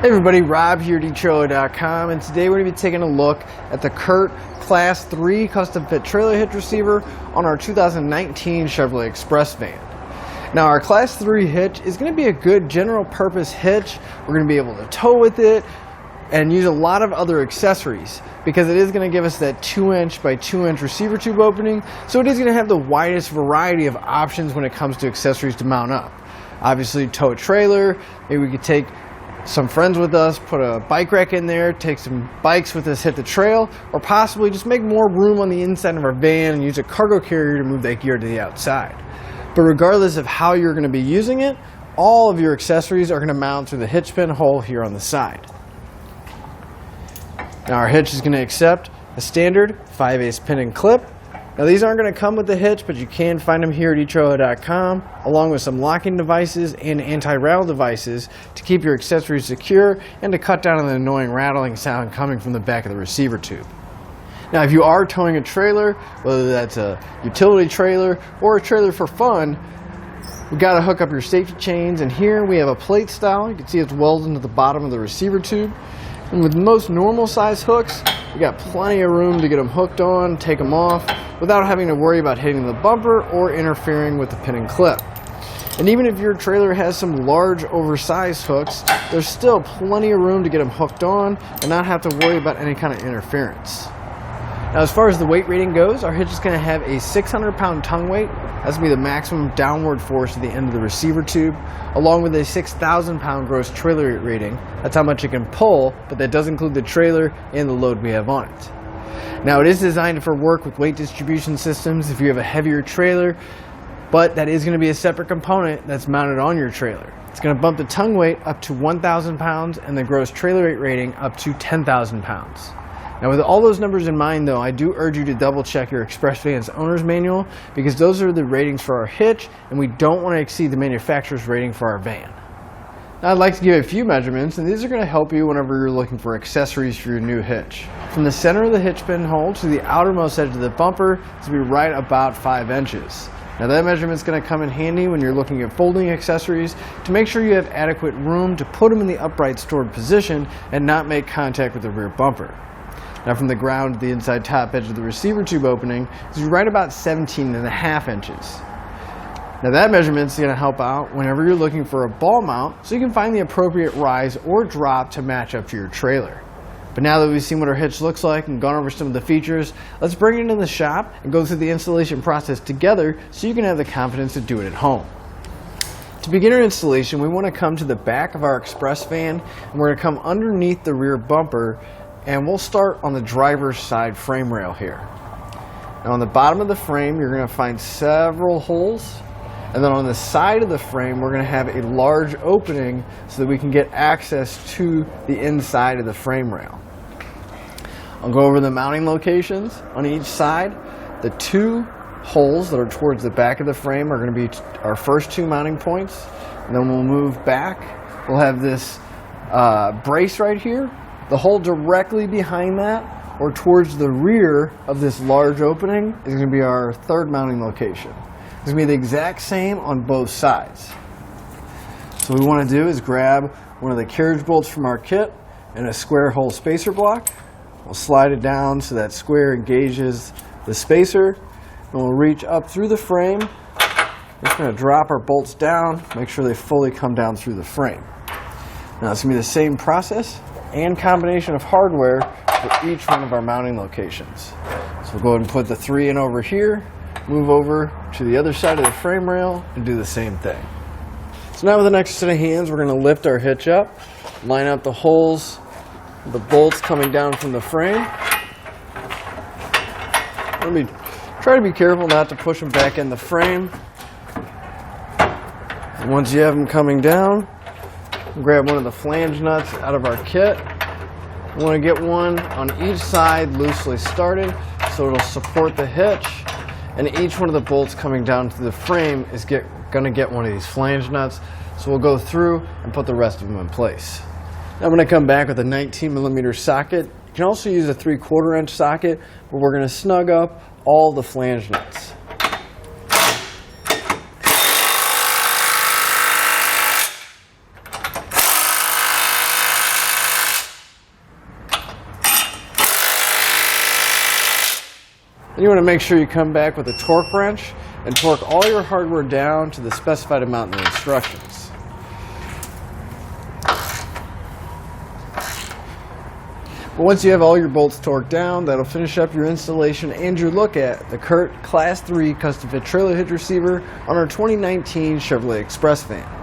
Hey everybody, Rob here at etrailer.com, and today we're going to be taking a look at the CURT Class 3 custom fit trailer hitch receiver on our 2019 Chevrolet Express van. Now our Class 3 hitch is going to be a good general purpose hitch. We're going to be able to tow with it and use a lot of other accessories because it is going to give us that 2-inch by 2-inch receiver tube opening, so it is going to have the widest variety of options when it comes to accessories to mount up. Obviously tow a trailer, maybe we could take some friends with us, put a bike rack in there, take some bikes with us, hit the trail, or possibly just make more room on the inside of our van and use a cargo carrier to move that gear to the outside. But regardless of how you're going to be using it, all of your accessories are going to mount through the hitch pin hole here on the side. Now our hitch is going to accept a standard 5/8 pin and clip. Now these aren't going to come with the hitch, but you can find them here at etrailer.com, along with some locking devices and anti-rattle devices to keep your accessories secure and to cut down on the annoying rattling sound coming from the back of the receiver tube. Now if you are towing a trailer, whether that's a utility trailer or a trailer for fun, we've got to hook up your safety chains, and here we have a plate style. You can see it's welded into the bottom of the receiver tube. And with most normal size hooks, we got plenty of room to get them hooked on, take them off, without having to worry about hitting the bumper or interfering with the pin and clip. And even if your trailer has some large oversized hooks, there's still plenty of room to get them hooked on and not have to worry about any kind of interference. Now as far as the weight rating goes, our hitch is going to have a 600-pound tongue weight. That's going to be the maximum downward force at the end of the receiver tube, along with a 6,000-pound gross trailer weight rating. That's how much it can pull, but that does include the trailer and the load we have on it. Now it is designed for work with weight distribution systems if you have a heavier trailer, but that is going to be a separate component that's mounted on your trailer. It's going to bump the tongue weight up to 1,000 pounds and the gross trailer weight rating up to 10,000 pounds. Now with all those numbers in mind though, I do urge you to double check your Express Van's owner's manual because those are the ratings for our hitch and we don't want to exceed the manufacturer's rating for our van. Now I'd like to give a few measurements, and these are going to help you whenever you're looking for accessories for your new hitch. From the center of the hitch pin hole to the outermost edge of the bumper is to be right about 5 inches. Now that measurement is going to come in handy when you're looking at folding accessories to make sure you have adequate room to put them in the upright stored position and not make contact with the rear bumper. Now from the ground to the inside top edge of the receiver tube opening is right about 17.5 inches. Now that measurement is going to help out whenever you're looking for a ball mount so you can find the appropriate rise or drop to match up to your trailer. But now that we've seen what our hitch looks like and gone over some of the features, let's bring it into the shop and go through the installation process together so you can have the confidence to do it at home. To begin our installation, we want to come to the back of our Express van and we're going to come underneath the rear bumper, and we'll start on the driver's side frame rail here. Now on the bottom of the frame you're going to find several holes. And then on the side of the frame, we're going to have a large opening so that we can get access to the inside of the frame rail. I'll go over the mounting locations on each side. The 2 holes that are towards the back of the frame are going to be our first 2 mounting points. And then we'll move back. We'll have this brace right here. The hole directly behind that, or towards the rear of this large opening, is going to be our 3rd mounting location. It's going to be the exact same on both sides. So what we want to do is grab one of the carriage bolts from our kit and a square hole spacer block. We'll slide it down so that square engages the spacer, and we'll reach up through the frame. We're just going to drop our bolts down, make sure they fully come down through the frame. Now it's going to be the same process and combination of hardware for each one of our mounting locations. So we'll go ahead and put the 3 in over here, move over to the other side of the frame rail and do the same thing. So now with the next set of hands, we're going to lift our hitch up, line up the holes, the bolts coming down from the frame. Try to be careful not to push them back in the frame. And once you have them coming down, grab one of the flange nuts out of our kit. We want to get one on each side loosely started so it'll support the hitch. And each one of the bolts coming down to the frame is going to get one of these flange nuts. So we'll go through and put the rest of them in place. Now I'm going to come back with a 19mm socket. You can also use a 3/4 inch socket, but we're going to snug up all the flange nuts. Then you want to make sure you come back with a torque wrench and torque all your hardware down to the specified amount in the instructions. But once you have all your bolts torqued down, that'll finish up your installation and your look at the CURT Class 3 Custom Fit Trailer Hitch Receiver on our 2019 Chevrolet Express van.